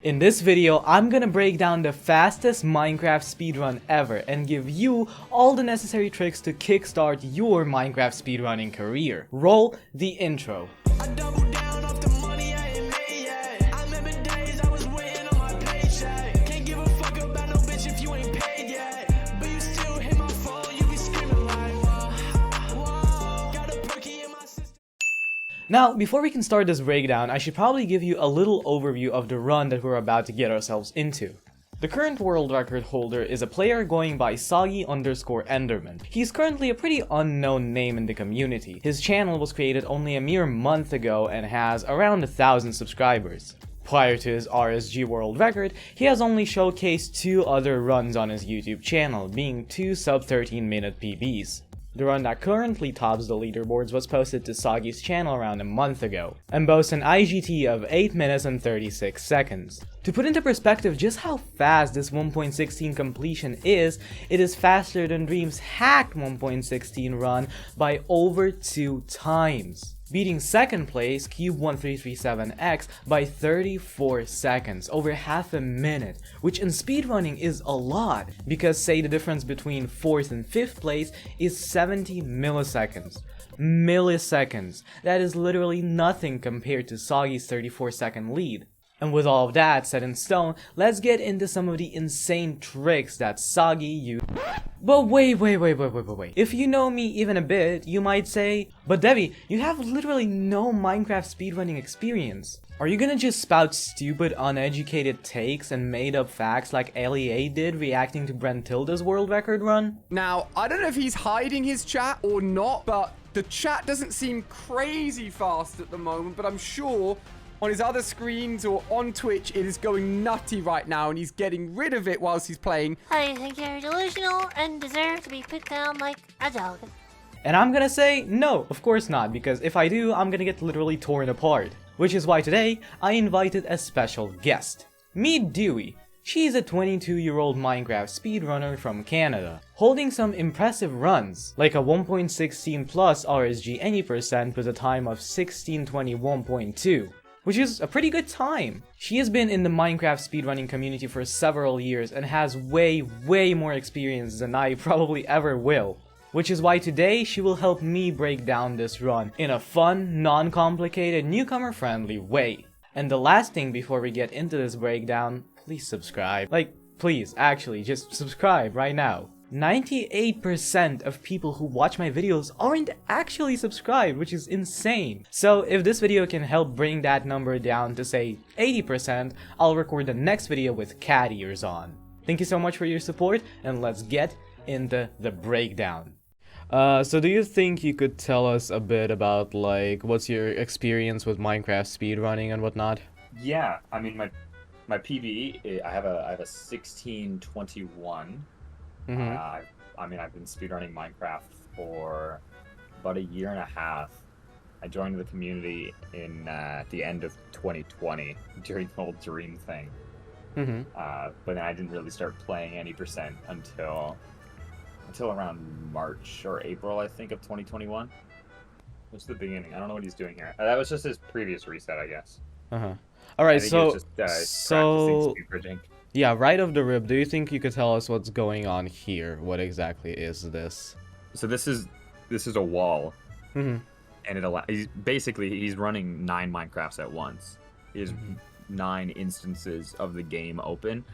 In this video, I'm gonna break down the fastest Minecraft speedrun ever and give you all the necessary tricks to kickstart your Minecraft speedrunning career. Roll the intro. Now, before we can start this breakdown, I should probably give you a little overview of the run that we're about to get ourselves into. The current world record holder is a player going by Soggy_Enderman. He's currently a pretty unknown name in the community. His channel was created only a mere month ago and has around 1,000 subscribers. Prior to his RSG world record, he has only showcased 2 other runs on his YouTube channel, being 2 sub-13-minute PBs. The run that currently tops the leaderboards was posted to Soggy's channel around a month ago, and boasts an IGT of 8 minutes and 36 seconds. To put into perspective just how fast this 1.16 completion is, it is faster than Dream's hacked 1.16 run by over 2 times, beating second place Cube1337X by 34 seconds, over half a minute, which in speedrunning is a lot, because say the difference between 4th and 5th place is 70 milliseconds. Milliseconds! That is literally nothing compared to Soggy's 34-second lead. And with all of that set in stone, let's get into some of the insane tricks that Soggy used. But wait. If you know me even a bit, you might say, but Devi, you have literally no Minecraft speedrunning experience. Are you gonna just spout stupid, uneducated takes and made up facts like LEA did reacting to Brentilda's world record run? Now, I don't know if he's hiding his chat or not, but the chat doesn't seem crazy fast at the moment, but I'm sure on his other screens or on Twitch, it is going nutty right now, and he's getting rid of it whilst he's playing. I think you're delusional and deserve to be put down like a dog. And I'm gonna say, no, of course not, because if I do, I'm gonna get literally torn apart. Which is why today, I invited a special guest. Meet Dewey. She's a 22-year-old Minecraft speedrunner from Canada, holding some impressive runs, like a 1.16 plus RSG any % with a time of 16:21.2. which is a pretty good time. She has been in the Minecraft speedrunning community for several years and has way more experience than I probably ever will. Which is why today she will help me break down this run in a fun, non-complicated, newcomer-friendly way. And the last thing before we get into this breakdown, please subscribe. Like, please, actually, just subscribe right now. 98% of people who watch my videos aren't actually subscribed, which is insane. So if this video can help bring that number down to say 80%, I'll record the next video with cat ears on. Thank you so much for your support, and let's get into the breakdown. So do you think you could tell us a bit about, like, what's your experience with Minecraft speedrunning and whatnot? Yeah, I mean, my PB, I have a 1621. I've been speedrunning Minecraft for about a year and a half. I joined the community in the end of 2020 during the whole Dream thing. But then I didn't really start playing any percent until around March or April, I think, of 2021. What's the beginning? I don't know what he's doing here. That was just his previous reset, I guess. All right, so practicing speed bridging. Yeah, right off the rip, do you think you could tell us what's going on here? What exactly is this? So this is a wall, and he's running 9 Minecrafts at once. He has 9 instances of the game open,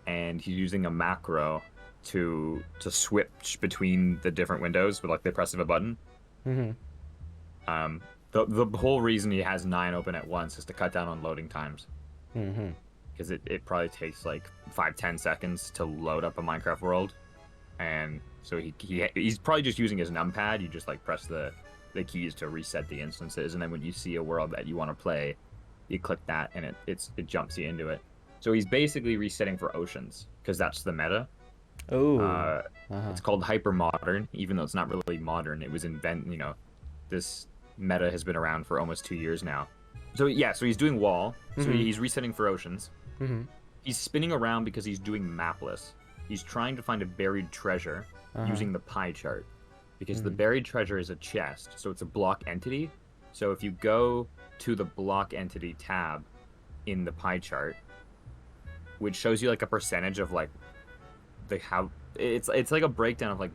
and he's using a macro to switch between the different windows with, like, the press of a button. The whole reason he has 9 open at once is to cut down on loading times. Because it probably takes like 5-10 seconds to load up a Minecraft world, and so he's probably just using his numpad. You just, like, press the keys to reset the instances, and then when you see a world that you want to play, you click that, and it jumps you into it. So he's basically resetting for oceans, because that's the meta. It's called hyper modern, even though it's not really modern. It was this meta has been around for almost 2 years now. So yeah, so he's doing wall. So he's resetting for oceans. He's spinning around because he's doing mapless. He's trying to find a buried treasure using the pie chart, because the buried treasure is a chest, so it's a block entity. So if you go to the block entity tab in the pie chart, which shows you like a percentage of like how it's like a breakdown of like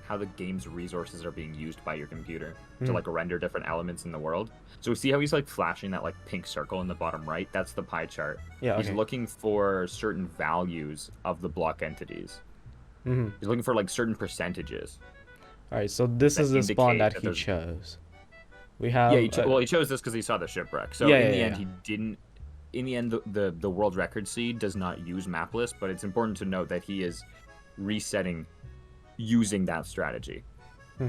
how the game's resources are being used by your computer to like render different elements in the world. So we see how he's like flashing that like pink circle in the bottom right. That's the pie chart. Yeah, He's okay. looking for certain values of the block entities. He's looking for like certain percentages. All right, so this that is the spawn indicate that that he there's- chose. We have. Yeah, he chose this because he saw the shipwreck. So Yeah, in yeah, the yeah. end, he didn't. In the end, the world record seed does not use map list, but it's important to note that he is resetting using that strategy,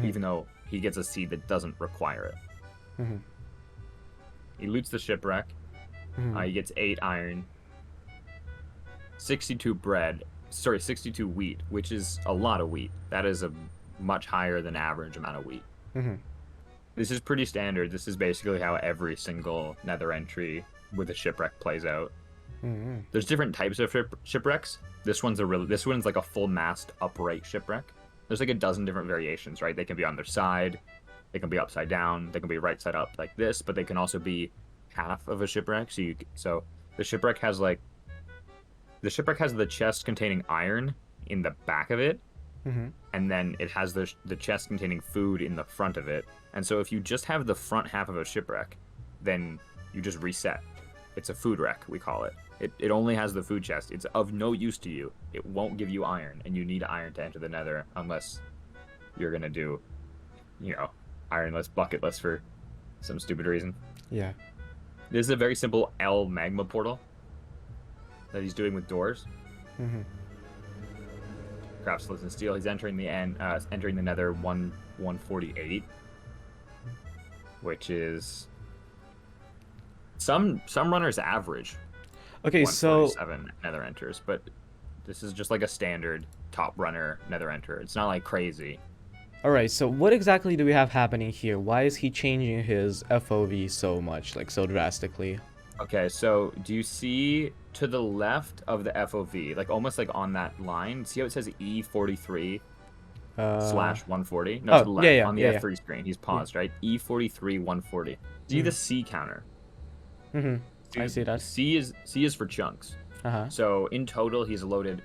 even though he gets a seed that doesn't require it. He loots the shipwreck. He gets 8 iron, 62 bread. Sorry, 62 wheat, which is a lot of wheat. That is a much higher than average amount of wheat. This is pretty standard. This is basically how every single nether entry with a shipwreck plays out. There's different types of shipwrecks. This one's like a full mast upright shipwreck. There's like a dozen different variations, right? They can be on their side, they can be upside down, they can be right side up like this, but they can also be half of a shipwreck. So the shipwreck has the chest containing iron in the back of it, and then it has the chest containing food in the front of it. And so if you just have the front half of a shipwreck, then you just reset. It's a food wreck, we call it. It only has the food chest. It's of no use to you. It won't give you iron, and you need iron to enter the nether unless you're gonna do, ironless, bucketless for some stupid reason. Yeah. This is a very simple L magma portal that he's doing with doors. Crafts listen steel. He's entering the nether 148, which is some runners average. Okay, so 147 nether enters, but this is just like a standard top runner nether enter. It's not like crazy. all right, so what exactly do we have happening here? Why is he changing his FOV so much, like so drastically? Okay, so do you see to the left of the FOV, like almost like on that line, see how it says E43 slash 140? No, to the left, yeah, on the yeah, F3 screen. He's paused, right? E43 140. See the C counter? I see that. C is for chunks. So in total, he's loaded.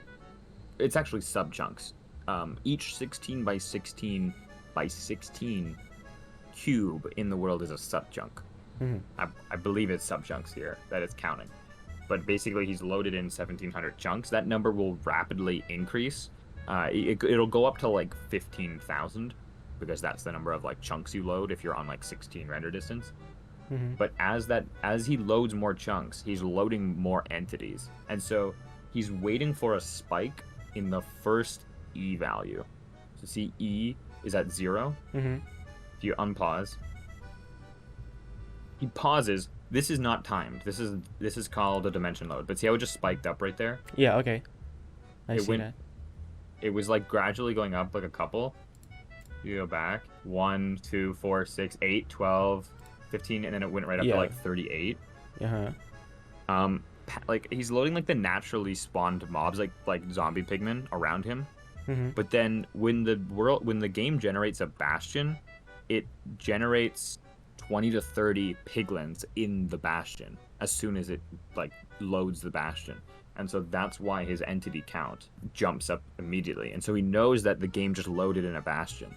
It's actually sub chunks. Each 16 by 16 by 16 cube in the world is a sub chunk. I believe it's sub chunks here that it's counting. But basically, he's loaded in 1,700 chunks. That number will rapidly increase. It'll go up to like 15,000 because that's the number of like chunks you load if you're on like 16 render distance. But as he loads more chunks, he's loading more entities, and so he's waiting for a spike in the first E value. So see, E is at 0. If you unpause, he pauses. This is not timed. This is called a dimension load. But see how it just spiked up right there? Yeah, okay. I see that. It was like gradually going up like a couple. You go back 1, 2, 4, 6, 8, 12. 15, and then it went right up to like 38. Like he's loading like the naturally spawned mobs, like zombie pigmen around him. But then when the game generates a bastion, it generates 20 to 30 piglins in the bastion as soon as it like loads the bastion. And so that's why his entity count jumps up immediately. And so he knows that the game just loaded in a bastion.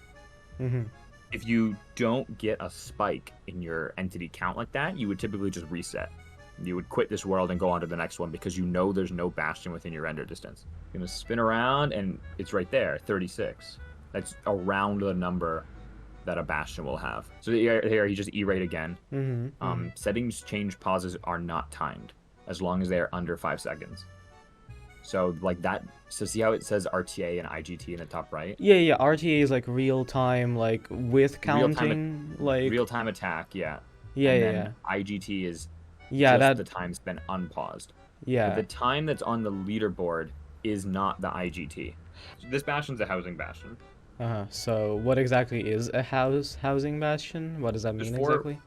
If you don't get a spike in your entity count like that, you would typically just reset. You would quit this world and go on to the next one because you know there's no bastion within your render distance. You're gonna spin around and it's right there, 36. That's around the number that a bastion will have. So here he just E-rate again. Settings change pauses are not timed as long as they are under 5 seconds. So like that. So see how it says RTA and IGT in the top right? Yeah. RTA is like real time, like with counting, like real time attack. Yeah. Yeah. IGT is just the time spent unpaused. Yeah. But the time that's on the leaderboard is not the IGT. This bastion's a housing bastion. So what exactly is a housing bastion? What does that mean exactly?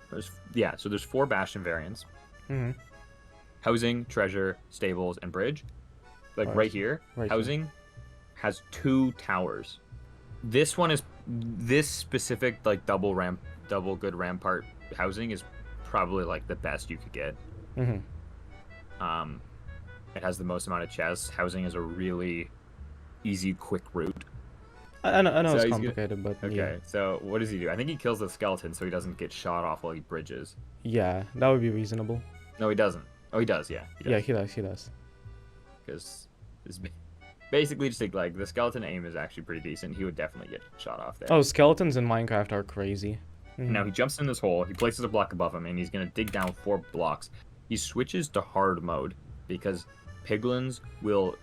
So there's 4 bastion variants. Housing, treasure, stables, and bridge. Like right here, housing has 2 towers. This one is this specific like double good rampart housing is probably like the best you could get. It has the most amount of chests. Housing is a really easy, quick route. I know So it's he's complicated, but Okay, yeah. so what does he do? I think he kills the skeleton so he doesn't get shot off while he bridges. Yeah, that would be reasonable. No, he doesn't. Oh, he does, yeah. Yeah, he does. Because it's basically just like the skeleton aim is actually pretty decent. He would definitely get shot off there. Oh, skeletons in Minecraft are crazy. Now he jumps in this hole, he places a block above him, and he's going to dig down 4 blocks. He switches to hard mode because piglins will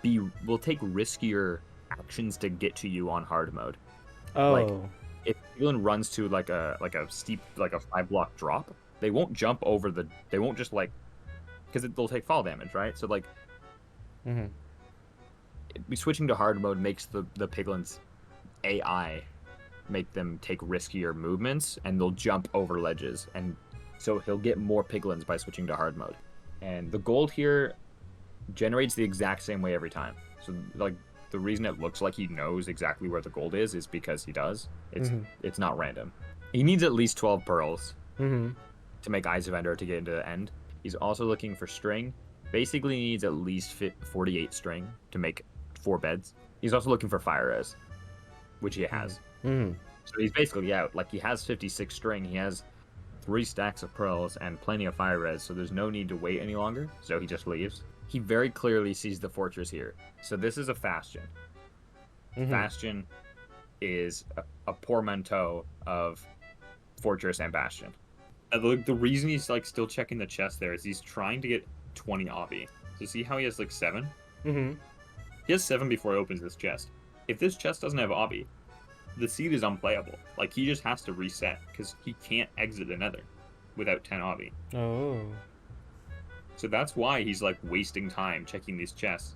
take riskier actions to get to you on hard mode. Oh. Like, if piglin runs to like a steep, like a 5-block drop, they won't jump over they won't just like, because they'll take fall damage, right? So like, switching to hard mode makes the piglins AI make them take riskier movements, and they'll jump over ledges, and so he'll get more piglins by switching to hard mode. And the gold here generates the exact same way every time. So like the reason it looks like he knows exactly where the gold is because he does. It's not random. He needs at least 12 pearls to make Eyes of Ender to get into the end. He's also looking for string. Basically, he needs at least 48 string to make 4 beds. He's also looking for fire res, which he has. So he's basically out. Like, he has 56 string, he has 3 stacks of pearls, and plenty of fire res, so there's no need to wait any longer, so he just leaves. He very clearly sees the fortress here. So this is a bastion. Bastion is a portmanteau of fortress and bastion. The reason he's like still checking the chest there is he's trying to get 20 obby. So see how he has like 7? He has 7 before he opens this chest. If this chest doesn't have obby, the seed is unplayable. Like, he just has to reset because he can't exit the nether without 10 obby. Oh. So that's why he's like wasting time checking these chests.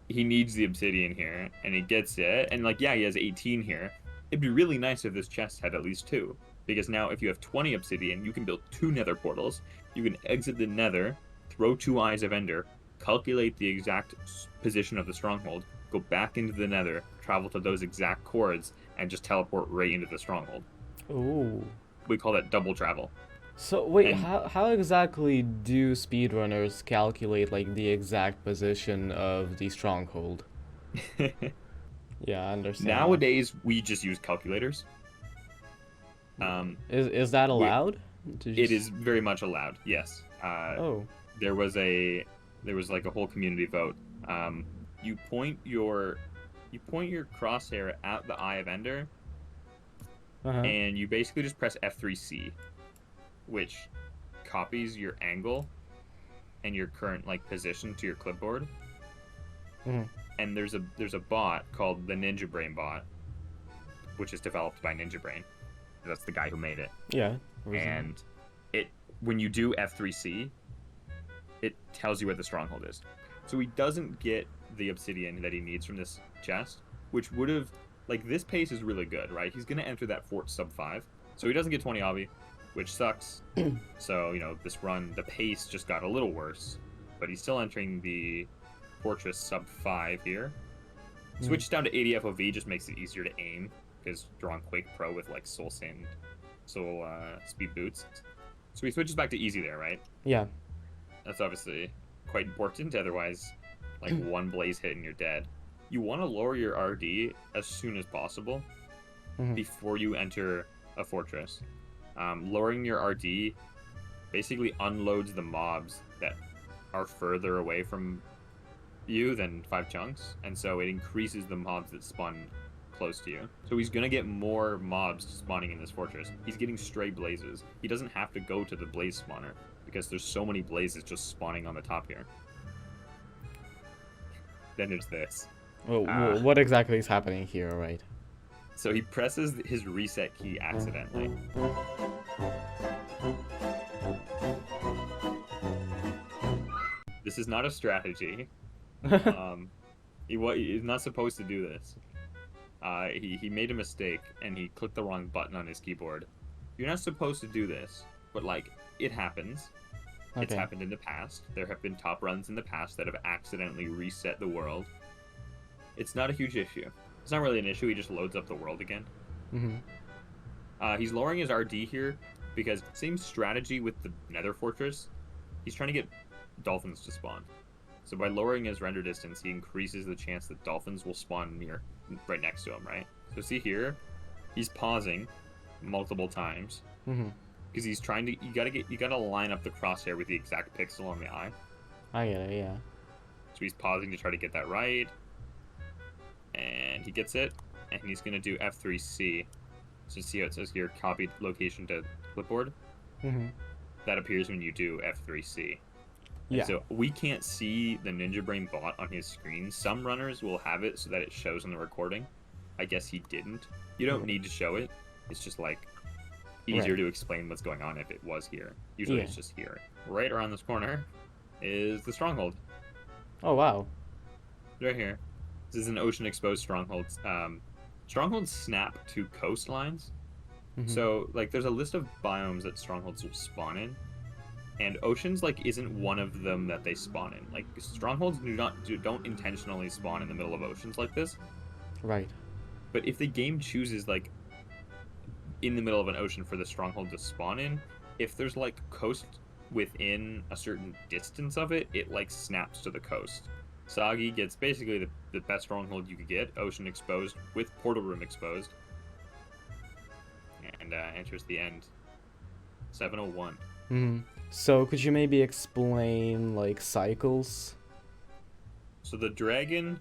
He needs the obsidian here, and he gets it. And like, yeah, he has 18 here. It'd be really nice if this chest had at least 2. Because now if you have 20 obsidian, you can build 2 nether portals. You can exit the nether, throw 2 Eyes of Ender, calculate the exact position of the stronghold, go back into the nether, travel to those exact chords, and just teleport right into the stronghold. Ooh. We call that double travel. So wait, how exactly do speedrunners calculate like the exact position of the stronghold? Yeah, I understand. Nowadays, we just use calculators. Is that allowed? It is very much allowed. Yes. Oh. There was like a whole community vote. You point your crosshair at the Eye of Ender, and you basically just press F3C, which copies your angle and your current like position to your clipboard. And there's a bot called the Ninja Brain bot, which is developed by Ninja Brain. That's the guy who made it. Yeah. And when you do F3C, it tells you where the stronghold is. So he doesn't get the obsidian that he needs from this chest, which would have, like, this pace is really good, right? He's going to enter that fort sub 5. So he doesn't get 20 obby, which sucks. So, you know, this run, the pace just got a little worse, but he's still entering the fortress sub 5 here. Switch down to 80 FOV just makes it easier to aim, because drawing Quake Pro with, like, soul speed boots. So he switches back to easy there, right? Yeah. That's obviously quite important, otherwise, like, one blaze hit and you're dead. You want to lower your RD as soon as possible before you enter a fortress. Lowering your RD basically unloads the mobs that are further away from you than 5 chunks, and so it increases the mobs that spawn close to you. So he's gonna get more mobs spawning in this fortress. He's getting stray blazes. He doesn't have to go to the blaze spawner because there's so many blazes just spawning on the top here. Then there's this. Oh, what exactly is happening here, right? So he presses his reset key accidentally. This is not a strategy. He's not supposed to do this. He made a mistake and he clicked the wrong button on his keyboard. You're not supposed to do this, but like, it happens. Okay. It's happened in the past. There have been top runs in the past that have accidentally reset the world. It's not a huge issue. It's not really an issue, he just loads up the world again. He's lowering his RD here because same strategy with the Nether Fortress. He's trying to get dolphins to spawn. So by lowering his render distance, he increases the chance that dolphins will spawn right next to him, right? So see here, he's pausing multiple times because he's trying to. You gotta line up the crosshair with the exact pixel on the eye. I get it, yeah. So he's pausing to try to get that right, and he gets it, and he's gonna do F3C. So see how it says here, copied location to clipboard. That appears when you do F3C. Yeah. And so we can't see the Ninja Brain bot on his screen. Some runners will have it so that it shows on the recording. I guess he didn't. You don't need to show it. It's just like easier to explain what's going on if it was here. Usually it's just here. Right around this corner is the stronghold. Oh wow. Right here. This is an ocean exposed stronghold. Strongholds snap to coastlines. So like there's a list of biomes that strongholds will spawn in. And oceans like isn't one of them that they spawn in. Like strongholds don't intentionally spawn in the middle of oceans like this. Right. But if the game chooses like in the middle of an ocean for the stronghold to spawn in, if there's like coast within a certain distance of it, it like snaps to the coast. Sagi gets basically the best stronghold you could get, ocean exposed with portal room exposed, and enters the end. 701. So could you maybe explain like cycles? So the dragon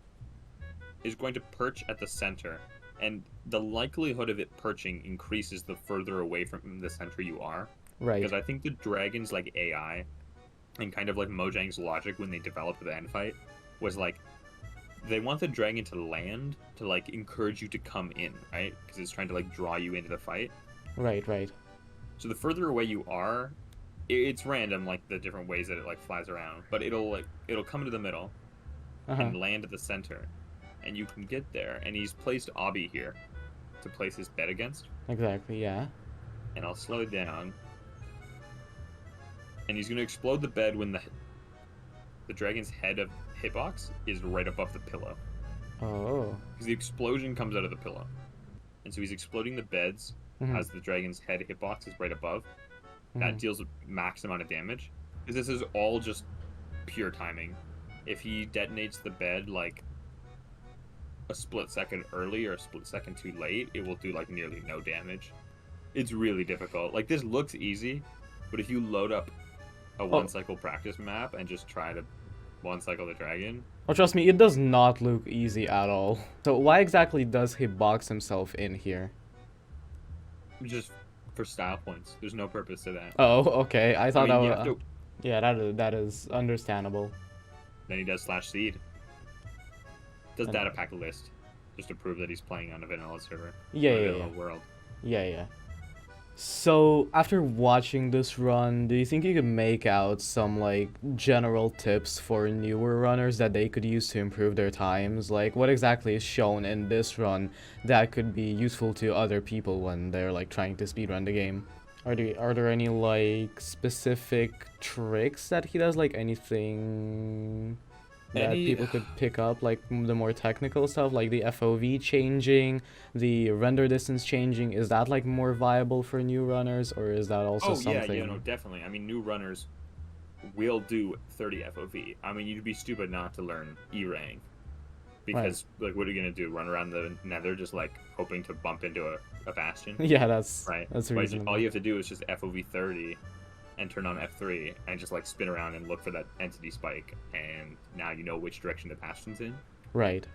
is going to perch at the center, and the likelihood of it perching increases the further away from the center you are. Right. Because I think the dragon's like AI and kind of like Mojang's logic when they developed the end fight was like they want the dragon to land to like encourage you to come in, right? Because it's trying to like draw you into the fight. Right, right. So the further away you are, it's random, like the different ways that it like flies around, but it'll come into the middle and land at the center, and you can get there. And he's placed Obby here to place his bed against. Exactly, yeah. And I'll slow it down. And he's gonna explode the bed when the dragon's head of hitbox is right above the pillow. Oh. Because the explosion comes out of the pillow, and so he's exploding the beds as the dragon's head hitbox is right above. That deals a max amount of damage. Because this is all just pure timing. If he detonates the bed like a split second early or a split second too late, it will do like nearly no damage. It's really difficult. Like this looks easy, but if you load up a one cycle practice map and just try to one cycle the dragon. Oh, trust me, it does not look easy at all. So why exactly does he box himself in here? Just for style points. There's no purpose to that. Oh, okay. I thought that was... Yeah, that is understandable. Then he does /seed. Does data pack list. Just to prove that he's playing on a vanilla server. Yeah. World. Yeah. So, after watching this run, do you think you could make out some, like, general tips for newer runners that they could use to improve their times? Like, what exactly is shown in this run that could be useful to other people when they're, like, trying to speedrun the game? Are there any, like, specific tricks that he does? Like, anything that people could pick up, like the more technical stuff, like the FOV changing, the render distance changing? Is that like more viable for new runners, or is that also something? Yeah, no, definitely. I mean, new runners will do 30 FOV. I mean, you'd be stupid not to learn E-Rang, because like, what are you gonna do? Run around the Nether just like hoping to bump into a bastion? Yeah, that's reasonable. All you have to do is just FOV 30. And turn on F3 and just like spin around and look for that entity spike, and now you know which direction the bastion's in. Right.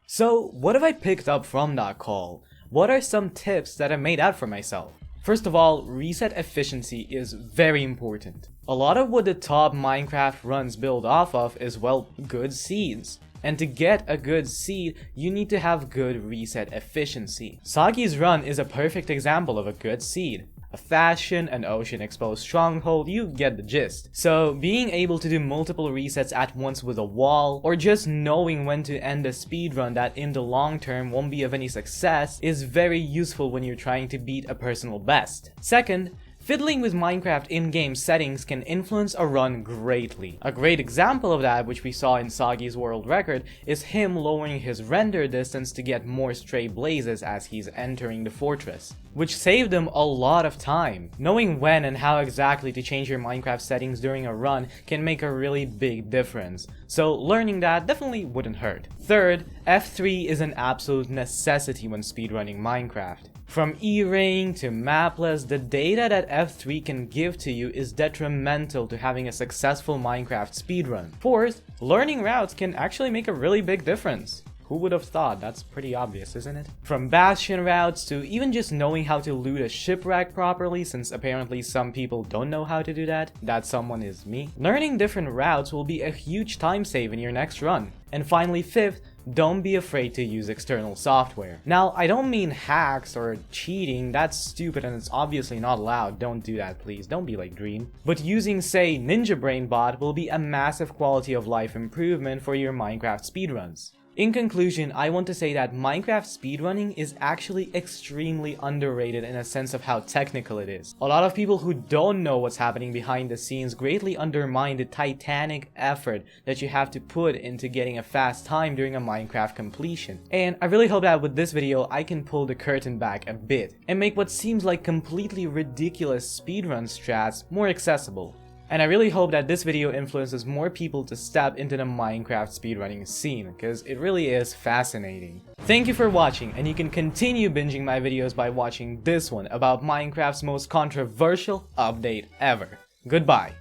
So, what have I picked up from that call? What are some tips that I made out for myself? First of all, reset efficiency is very important. A lot of what the top Minecraft runs build off of is, well, good seeds. And to get a good seed, you need to have good reset efficiency. Sagi's run is a perfect example of a good seed. A fashion, an ocean exposed stronghold, you get the gist. So being able to do multiple resets at once with a wall, or just knowing when to end a speedrun that in the long term won't be of any success, is very useful when you're trying to beat a personal best. Second, Fiddling with Minecraft in-game settings can influence a run greatly. A great example of that, which we saw in Sagi's world record, is him lowering his render distance to get more stray blazes as he's entering the fortress, which saved him a lot of time. Knowing when and how exactly to change your Minecraft settings during a run can make a really big difference, so learning that definitely wouldn't hurt. Third, F3 is an absolute necessity when speedrunning Minecraft. From E-ring to mapless, the data that F3 can give to you is detrimental to having a successful Minecraft speedrun. Fourth, learning routes can actually make a really big difference. Who would have thought? That's pretty obvious, isn't it? From bastion routes to even just knowing how to loot a shipwreck properly, since apparently some people don't know how to do that. That someone is me. Learning different routes will be a huge time save in your next run. And finally, fifth, don't be afraid to use external software. Now, I don't mean hacks or cheating, that's stupid and it's obviously not allowed, don't do that please, don't be like Dream. But using, say, Ninja Brain Bot will be a massive quality of life improvement for your Minecraft speedruns. In conclusion, I want to say that Minecraft speedrunning is actually extremely underrated in a sense of how technical it is. A lot of people who don't know what's happening behind the scenes greatly undermine the titanic effort that you have to put into getting a fast time during a Minecraft completion. And I really hope that with this video I can pull the curtain back a bit and make what seems like completely ridiculous speedrun strats more accessible. And I really hope that this video influences more people to step into the Minecraft speedrunning scene, because it really is fascinating. Thank you for watching, and you can continue binging my videos by watching this one about Minecraft's most controversial update ever. Goodbye.